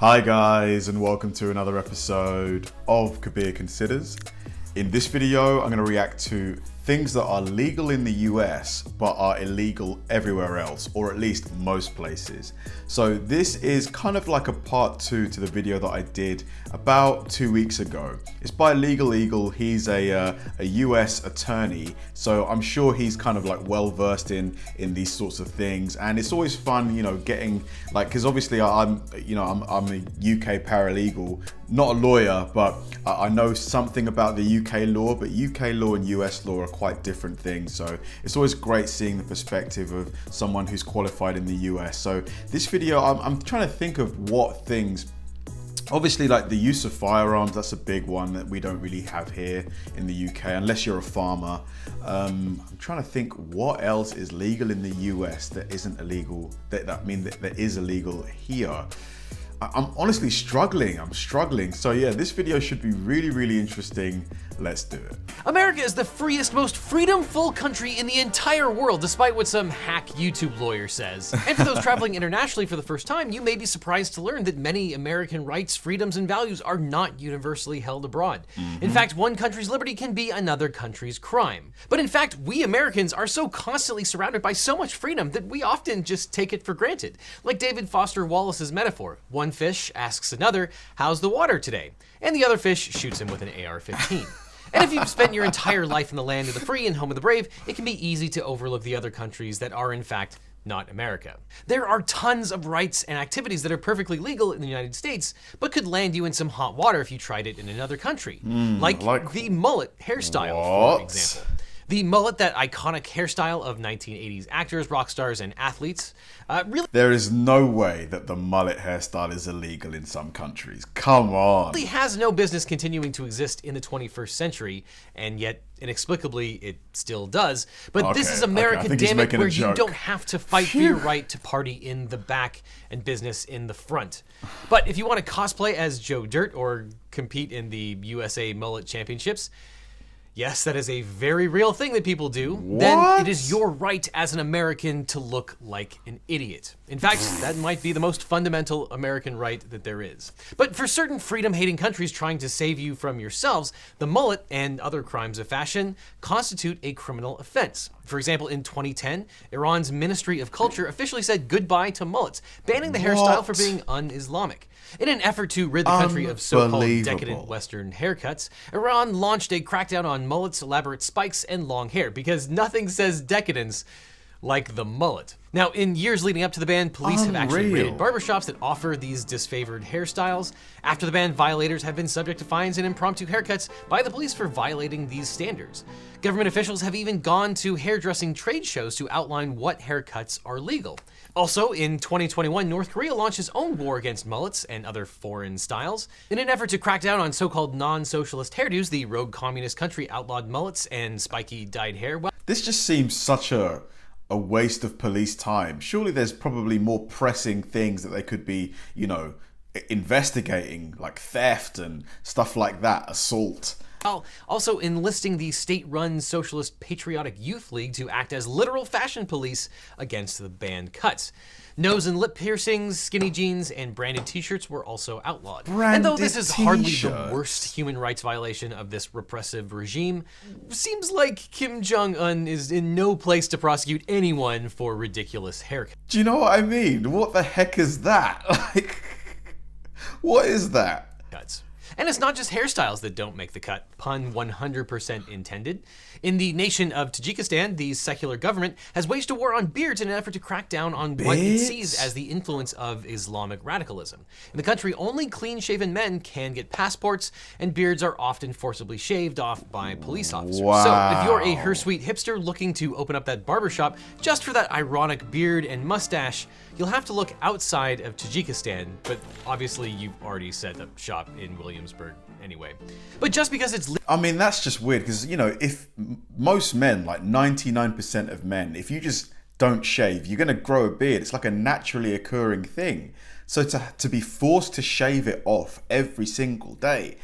Hi guys, and welcome to another episode of Kabir Considers. In this video, I'm going to react to things that are legal in the US but are illegal everywhere else, or at least most places. So this is kind of like a part 2 to the video that I did about 2 weeks ago. It's by Legal Eagle. He's a US attorney, so I'm sure he's kind of like well versed in these sorts of things, and it's always fun, you know, getting like, because obviously I'm a UK paralegal, not a lawyer, but I know something about the UK law, but UK law and US law are quite different things. So it's always great seeing the perspective of someone who's qualified in the US. So this video, I'm trying to think of what things, obviously like the use of firearms, that's a big one that we don't really have here in the UK, unless you're a farmer. I'm trying to think what else is legal in the US that isn't illegal, that is illegal here. I'm honestly struggling. I'm struggling. So yeah, this video should be really interesting. Let's do it. America is the freest, most freedom-full country in the entire world, despite what some hack YouTube lawyer says. And for those traveling internationally for the first time, you may be surprised to learn that many American rights, freedoms, and values are not universally held abroad. In fact, one country's liberty can be another country's crime. But in fact, we Americans are so constantly surrounded by so much freedom that we often just take it for granted. Like David Foster Wallace's metaphor, one fish asks another, "How's the water today?" And the other fish shoots him with an AR-15. And if you've spent your entire life in the land of the free and home of the brave, it can be easy to overlook the other countries that are in fact not America. There are tons of rights and activities that are perfectly legal in the United States, but could land you in some hot water if you tried it in another country. Like the mullet hairstyle, for example. The mullet, that iconic hairstyle of 1980s actors, rock stars, and athletes, really... There is no way that the mullet hairstyle is illegal in some countries. Come on. Really has no business continuing to exist in the 21st century, and yet inexplicably it still does. But this is America, damn it, where you don't have to fight for your right to party in the back and business in the front. But if you want to cosplay as Joe Dirt or compete in the USA Mullet Championships, yes, that is a very real thing that people do. Then it is your right as an American to look like an idiot. In fact, that might be the most fundamental American right that there is. But for certain freedom-hating countries trying to save you from yourselves, the mullet and other crimes of fashion constitute a criminal offense. For example, in 2010, Iran's Ministry of Culture officially said goodbye to mullets, banning the hairstyle for being un-Islamic. In an effort to rid the country of so-called decadent Western haircuts, Iran launched a crackdown on mullets, elaborate spikes, and long hair, because nothing says decadence like the mullet. Now, in years leading up to the ban, police have actually raided barbershops that offer these disfavored hairstyles. After the ban, violators have been subject to fines and impromptu haircuts by the police for violating these standards. Government officials have even gone to hairdressing trade shows to outline what haircuts are legal. Also, in 2021, North Korea launched its own war against mullets and other foreign styles. In an effort to crack down on so-called non-socialist hairdos, the rogue communist country outlawed mullets and spiky dyed hair. Well, this just seems such a waste of police time. Surely there's probably more pressing things that they could be, you know, investigating, like theft and stuff like that, assault. While also enlisting the state-run Socialist Patriotic Youth League to act as literal fashion police against the banned cuts. Nose and lip piercings, skinny jeans, and branded t-shirts were also outlawed. And though this is hardly the worst human rights violation of this repressive regime, seems like Kim Jong-un is in no place to prosecute anyone for ridiculous haircuts. Do you know what I mean? What the heck is that? Like, what is that? And it's not just hairstyles that don't make the cut, pun 100% intended. In the nation of Tajikistan, the secular government has waged a war on beards in an effort to crack down on what it sees as the influence of Islamic radicalism. In the country, only clean-shaven men can get passports, and beards are often forcibly shaved off by police officers. Wow. So if you're a hirsute hipster looking to open up that barbershop just for that ironic beard and mustache, you'll have to look outside of Tajikistan, but obviously you've already set up shop in Williamsburg anyway. But just because it's... I mean, that's just weird, because, you know, if most men, like 99% of men, if you just don't shave, you're going to grow a beard. It's like a naturally occurring thing. So to be forced to shave it off every single day,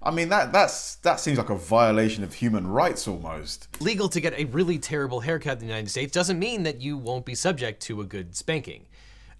I mean, that seems like a violation of human rights almost. Legal to get a really terrible haircut in the United States doesn't mean that you won't be subject to a good spanking.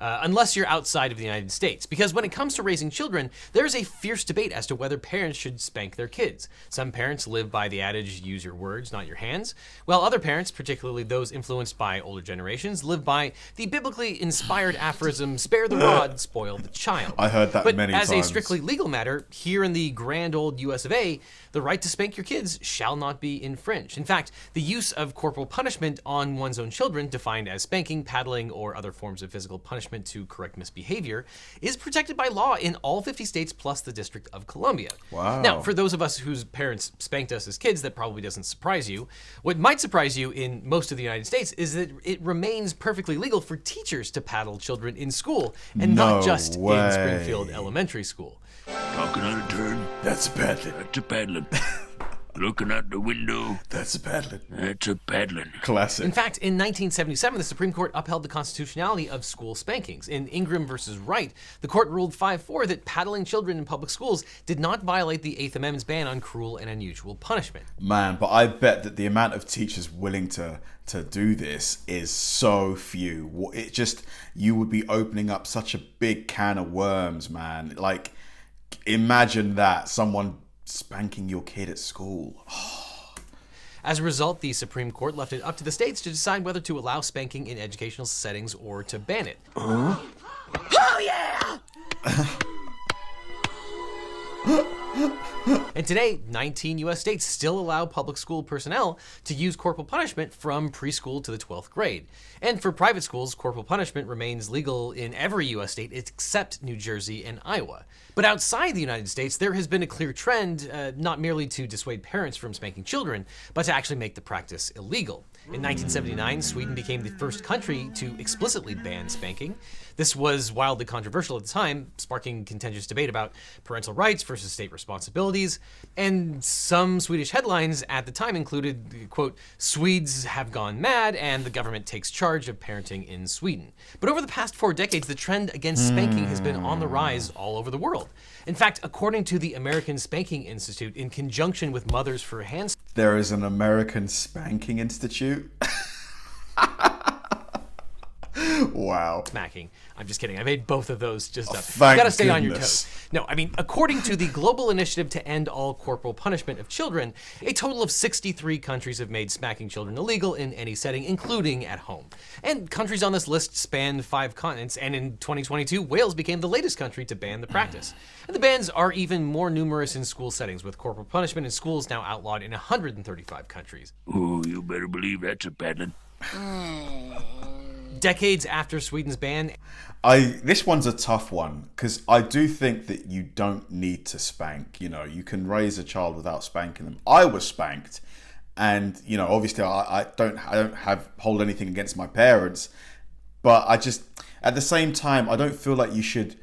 unless you're outside of the United States. Because when it comes to raising children, there's a fierce debate as to whether parents should spank their kids. Some parents live by the adage, use your words, not your hands, while other parents, particularly those influenced by older generations, live by the biblically inspired aphorism, spare the rod, spoil the child. I heard that many times. But as a strictly legal matter, here in the grand old US of A, the right to spank your kids shall not be infringed. In fact, the use of corporal punishment on one's own children, defined as spanking, paddling, or other forms of physical punishment to correct misbehavior, is protected by law in all 50 states plus the District of Columbia. Wow. Now, for those of us whose parents spanked us as kids, that probably doesn't surprise you. What might surprise you in most of the United States is that it remains perfectly legal for teachers to paddle children in school, and not just in Springfield Elementary School. Talking on a turn. That's a paddling. That's a paddling. Looking out the window. That's a paddling. That's a paddling. Classic. In fact, in 1977, the Supreme Court upheld the constitutionality of school spankings. In Ingram versus Wright, the court ruled 5-4 that paddling children in public schools did not violate the Eighth Amendment's ban on cruel and unusual punishment. Man, but I bet that the amount of teachers willing to do this is so few. It just, you would be opening up such a big can of worms, man. Like, imagine that, someone spanking your kid at school. As a result, the Supreme Court left it up to the states to decide whether to allow spanking in educational settings or to ban it. Oh yeah! And today, 19 U.S. states still allow public school personnel to use corporal punishment from preschool to the 12th grade. And for private schools, corporal punishment remains legal in every U.S. state except New Jersey and Iowa. But outside the United States, there has been a clear trend, not merely to dissuade parents from spanking children, but to actually make the practice illegal. In 1979, Sweden became the first country to explicitly ban spanking. This was wildly controversial at the time, sparking contentious debate about parental rights versus state responsibilities. And some Swedish headlines at the time included, quote, "Swedes have gone mad and the government takes charge of parenting in Sweden." But over the past 4 decades, the trend against spanking has been on the rise all over the world. In fact, according to the American Spanking Institute, in conjunction with Mothers for Hands, there is an American Spanking Institute? Wow. Smacking. I'm just kidding. I made both of those just up. Thank You gotta stay on your goodness. toes. No, I mean, according to the Global Initiative to End All Corporal Punishment of Children, a total of 63 countries have made smacking children illegal in any setting, including at home. And countries on this list span 5 continents, and in 2022, Wales became the latest country to ban the practice. And the bans are even more numerous in school settings, with corporal punishment in schools now outlawed in 135 countries. Oh, you better believe that's a paddling. Decades after Sweden's ban, This one's a tough one, because I do think that you don't need to spank. You know, you can raise a child without spanking them. I was spanked, and you know, obviously, I don't hold anything against my parents, but I just, at the same time, I don't feel like you should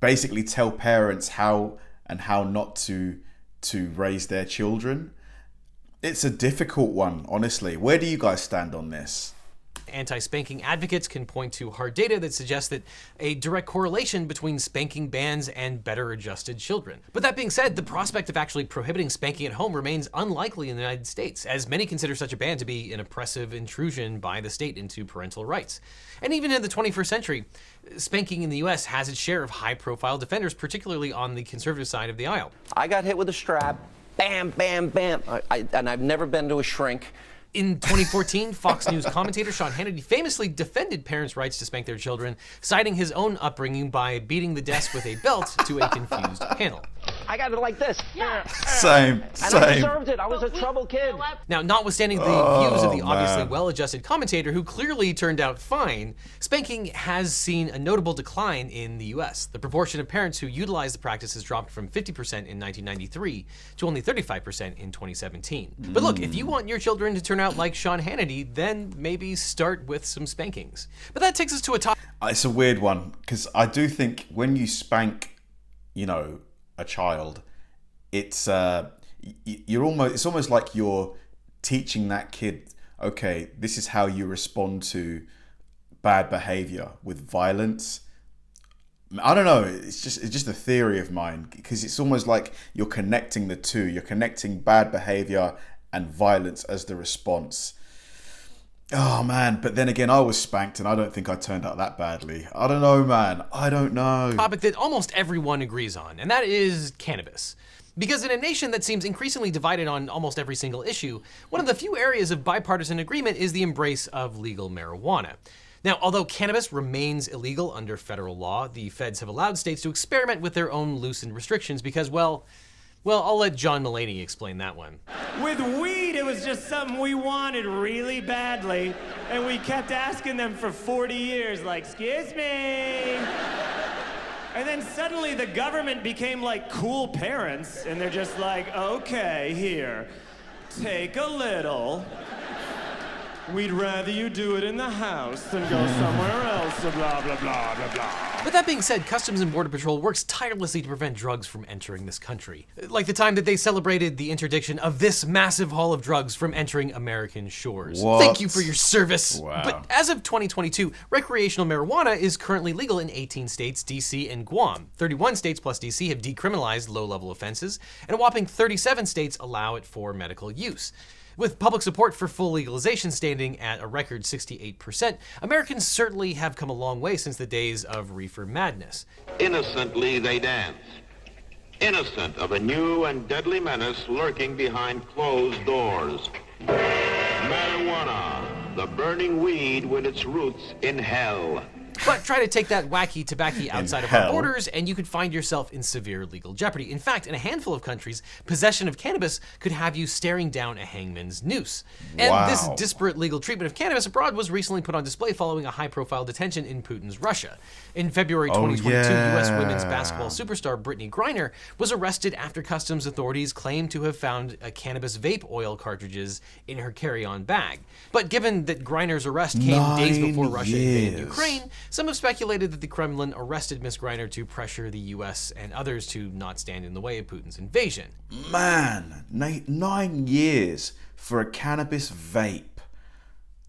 basically tell parents how not to raise their children. It's a difficult one, honestly. Where do you guys stand on this? Anti-spanking advocates can point to hard data that suggests that a direct correlation between spanking bans and better adjusted children. But that being said, the prospect of actually prohibiting spanking at home remains unlikely in the United States, as many consider such a ban to be an oppressive intrusion by the state into parental rights. And even in the 21st century, spanking in the US has its share of high-profile defenders, particularly on the conservative side of the aisle. I got hit with a strap, bam, bam, bam, and I've never been to a shrink. In 2014, Fox News commentator Sean Hannity famously defended parents' rights to spank their children, citing his own upbringing by beating the desk with a belt to a confused panel. I got it like this. Yeah. Same. And I deserved it. I was a trouble kid. Now, notwithstanding the views of the obviously well-adjusted commentator who clearly turned out fine, spanking has seen a notable decline in the US. The proportion of parents who utilize the practice has dropped from 50% in 1993 to only 35% in 2017. But look, if you want your children to turn out like Sean Hannity, then maybe start with some spankings. But that takes us to a topic. It's a weird one, because I do think when you spank, you know, a child, it's almost like you're teaching that kid, okay, this is how you respond to bad behavior with violence. I don't know, it's just a theory of mine, because it's almost like you're connecting the two. You're connecting bad behavior and violence as the response. Oh, man. But then again, I was spanked and I don't think I turned out that badly. I don't know, man. I don't know. Topic that almost everyone agrees on, and that is cannabis. Because in a nation that seems increasingly divided on almost every single issue, one of the few areas of bipartisan agreement is the embrace of legal marijuana. Now, although cannabis remains illegal under federal law, the feds have allowed states to experiment with their own loosened restrictions because, well, I'll let John Mulaney explain that one. With weed, it was just something we wanted really badly, and we kept asking them for 40 years, like, excuse me. And then suddenly the government became like cool parents, and they're just like, okay, here, take a little. We'd rather you do it in the house than go somewhere else, blah, blah, blah, blah, blah. But that being said, Customs and Border Patrol works tirelessly to prevent drugs from entering this country. Like the time that they celebrated the interdiction of this massive haul of drugs from entering American shores. What? Thank you for your service. Wow. But as of 2022, recreational marijuana is currently legal in 18 states, DC, and Guam. 31 states plus DC have decriminalized low-level offenses, and a whopping 37 states allow it for medical use. With public support for full legalization standing at a record 68%, Americans certainly have come a long way since the days of reefer madness. Innocently they dance, innocent of a new and deadly menace lurking behind closed doors. Marijuana, the burning weed with its roots in hell. But try to take that wacky tobacco outside of our borders, and you could find yourself in severe legal jeopardy. In fact, in a handful of countries, possession of cannabis could have you staring down a hangman's noose. And this disparate legal treatment of cannabis abroad was recently put on display following a high-profile detention in Putin's Russia. In February 2022, U.S. women's basketball superstar Brittany Griner was arrested after customs authorities claimed to have found cannabis vape oil cartridges in her carry-on bag. But given that Griner's arrest came days before Russia invaded Ukraine, some have speculated that the Kremlin arrested Ms. Griner to pressure the U.S. and others to not stand in the way of Putin's invasion. Man, 9 years for a cannabis vape.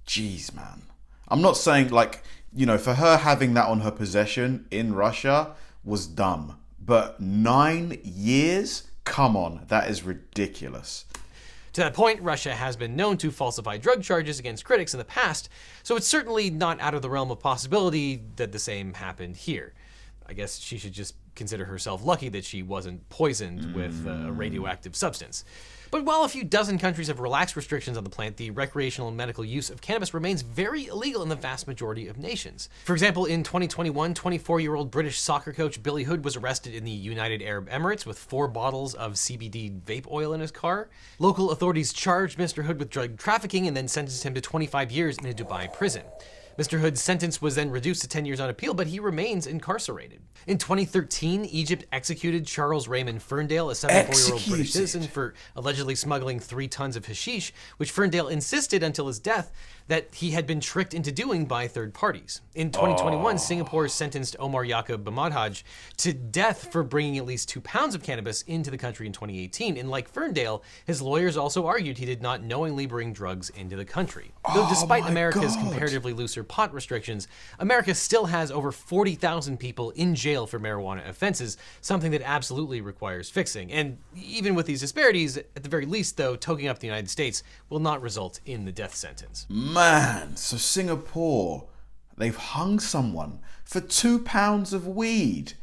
Jeez, man. I'm not saying, like, you know, for her having that on her possession in Russia was dumb. But 9 years? Come on, that is ridiculous. To that point, Russia has been known to falsify drug charges against critics in the past, so it's certainly not out of the realm of possibility that the same happened here. I guess she should just consider herself lucky that she wasn't poisoned with a radioactive substance. But while a few dozen countries have relaxed restrictions on the plant, the recreational and medical use of cannabis remains very illegal in the vast majority of nations. For example, in 2021, 24-year-old British soccer coach Billy Hood was arrested in the United Arab Emirates with 4 bottles of CBD vape oil in his car. Local authorities charged Mr. Hood with drug trafficking and then sentenced him to 25 years in a Dubai prison. Mr. Hood's sentence was then reduced to 10 years on appeal, but he remains incarcerated. In 2013, Egypt executed Charles Raymond Ferndale, a 74-year-old British citizen, for allegedly smuggling 3 tons of hashish, which Ferndale insisted until his death that he had been tricked into doing by third parties. In 2021, Singapore sentenced Omar Yaqub Bamadhaj to death for bringing at least 2 pounds of cannabis into the country in 2018. And like Ferndale, his lawyers also argued he did not knowingly bring drugs into the country. Though despite America's comparatively looser pot restrictions, America still has over 40,000 people in jail for marijuana offenses, something that absolutely requires fixing. And even with these disparities, at the very least though, toking up the United States will not result in the death sentence. Man, so Singapore, they've hung someone for 2 pounds of weed.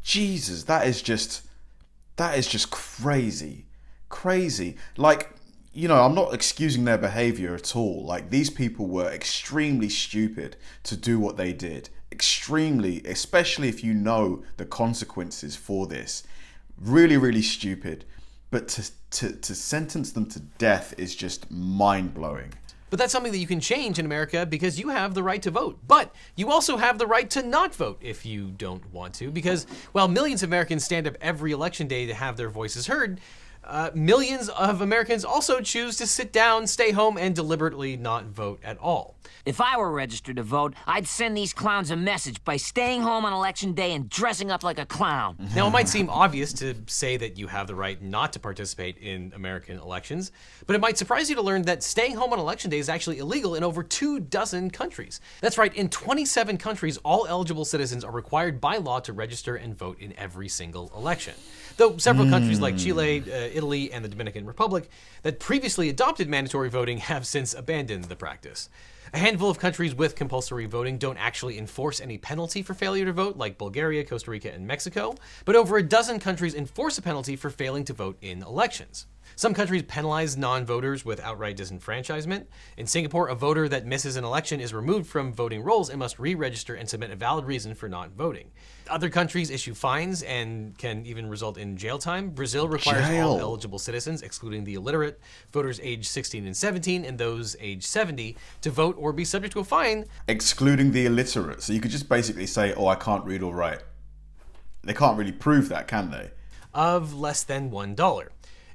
Jesus, that is just crazy. Crazy. Like, you know, I'm not excusing their behavior at all. Like, these people were extremely stupid to do what they did. Extremely, especially if you know the consequences for this. Really, really stupid. But to sentence them to death is just mind-blowing. But that's something that you can change in America because you have the right to vote. But you also have the right to not vote if you don't want to, because while millions of Americans stand up every election day to have their voices heard, millions of Americans also choose to sit down, stay home, and deliberately not vote at all. If I were registered to vote, I'd send these clowns a message by staying home on election day and dressing up like a clown. Now, it might seem obvious to say that you have the right not to participate in American elections, but it might surprise you to learn that staying home on election day is actually illegal in over 24 countries. That's right, in 27 countries, all eligible citizens are required by law to register and vote in every single election. Though several countries like Chile, Italy and the Dominican Republic that previously adopted mandatory voting have since abandoned the practice. A handful of countries with compulsory voting don't actually enforce any penalty for failure to vote, like Bulgaria, Costa Rica, and Mexico, but over a dozen countries enforce a penalty for failing to vote in elections. Some countries penalize non-voters with outright disenfranchisement. In Singapore, a voter that misses an election is removed from voting rolls and must re-register and submit a valid reason for not voting. Other countries issue fines and can even result in jail time. Brazil requires all eligible citizens, excluding the illiterate, voters aged 16 and 17, and those aged 70, to vote or be subject to a fine. Excluding the illiterate. So you could just basically say, oh, I can't read or write. They can't really prove that, can they? Of less than $1.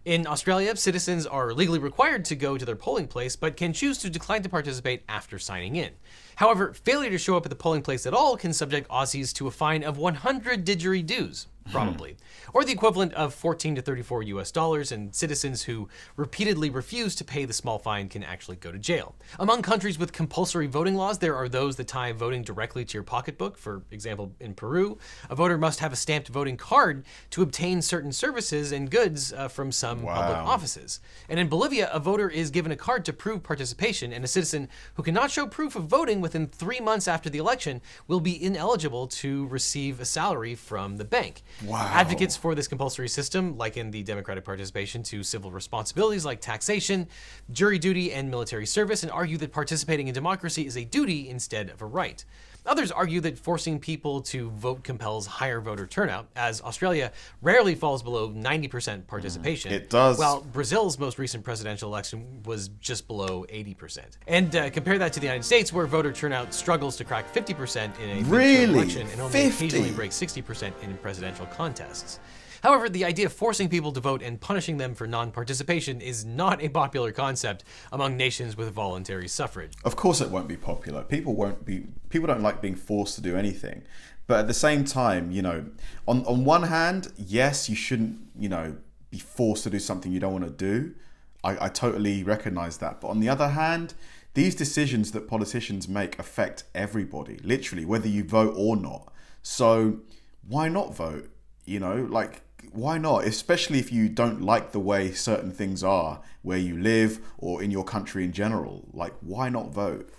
In Australia, citizens are legally required to go to their polling place, but can choose to decline to participate after signing in. However, failure to show up at the polling place at all can subject Aussies to a fine of 100 didgeridoos, probably, or the equivalent of $14 to $34 US, and citizens who repeatedly refuse to pay the small fine can actually go to jail. Among countries with compulsory voting laws, there are those that tie voting directly to your pocketbook. For example, in Peru, a voter must have a stamped voting card to obtain certain services and goods from some public offices. And in Bolivia, a voter is given a card to prove participation, and a citizen who cannot show proof of voting within 3 months after the election will be ineligible to receive a salary from the bank. Advocates for this compulsory system liken the democratic participation to civil responsibilities like taxation, jury duty, and military service, and argue that participating in democracy is a duty instead of a right. Others argue that forcing people to vote compels higher voter turnout, as Australia rarely falls below 90% participation. It does. While Brazil's most recent presidential election was just below 80%. And compare that to the United States, where voter turnout struggles to crack 50% in a midterm election and only occasionally breaks 60% in presidential contests. However, the idea of forcing people to vote and punishing them for non-participation is not a popular concept among nations with voluntary suffrage. Of course it won't be popular. People don't like being forced to do anything. But at the same time, you know, on one hand, yes, you shouldn't, you know, be forced to do something you don't want to do. I totally recognize that. But on the other hand, these decisions that politicians make affect everybody, literally, whether you vote or not. So why not vote? You know, like, why not? Especially if you don't like the way certain things are where you live or in your country in general. Like, why not vote?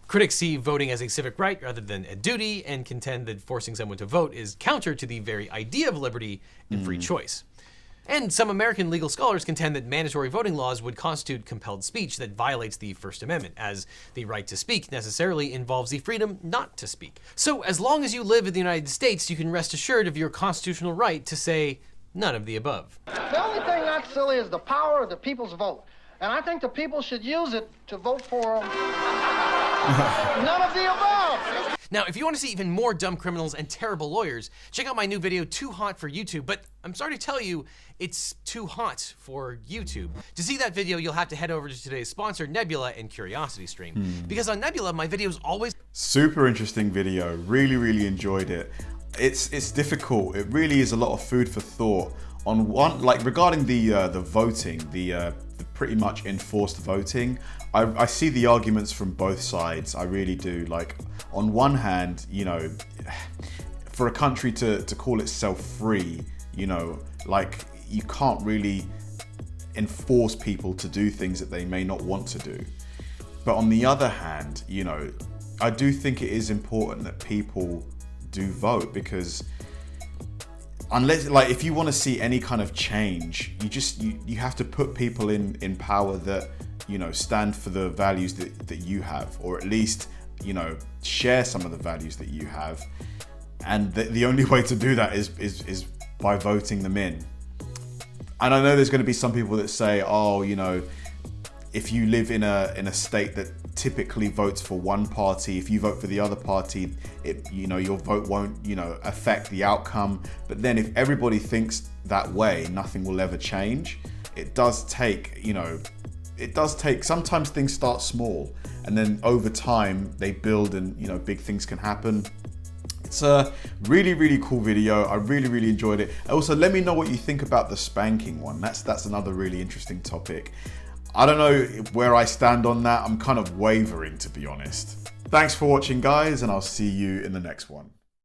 Critics see voting as a civic right rather than a duty and contend that forcing someone to vote is counter to the very idea of liberty and free choice. And some American legal scholars contend that mandatory voting laws would constitute compelled speech that violates the First Amendment, as the right to speak necessarily involves the freedom not to speak. So as long as you live in the United States, you can rest assured of your constitutional right to say none of the above. The only thing that's silly is the power of the people's vote. And I think the people should use it to vote for none of the above. Now, if you want to see even more dumb criminals and terrible lawyers, check out my new video, Too Hot for YouTube, but I'm sorry to tell you, it's too hot for YouTube. To see that video, you'll have to head over to today's sponsor, Nebula and CuriosityStream. Because on Nebula, my videos always... Super interesting video, really enjoyed it. It's difficult, it really is a lot of food for thought. On one, like regarding the voting, the pretty much enforced voting, I see the arguments from both sides, I really do. Like, on one hand, you know, for a country to call itself free, you know, like, you can't really enforce people to do things that they may not want to do. But on the other hand, you know, I do think it is important that people do vote, because unless, like, if you want to see any kind of change, you have to put people in power that, you know, stand for the values that you have, or at least, you know, share some of the values that you have. And the only way to do that is by voting them in. And I know there's going to be some people that say, oh, you know, if you live in a state that typically votes for one party, if you vote for the other party, you know, your vote won't, you know, affect the outcome. But then if everybody thinks that way, nothing will ever change. It does take, you know, sometimes things start small and then over time they build, and, you know, big things can happen. It's a really cool video. I really enjoyed it. Also, let me know what you think about the spanking one. That's another really interesting topic. I don't know where I stand on that. I'm kind of wavering, to be honest. Thanks for watching, guys, and I'll see you in the next one.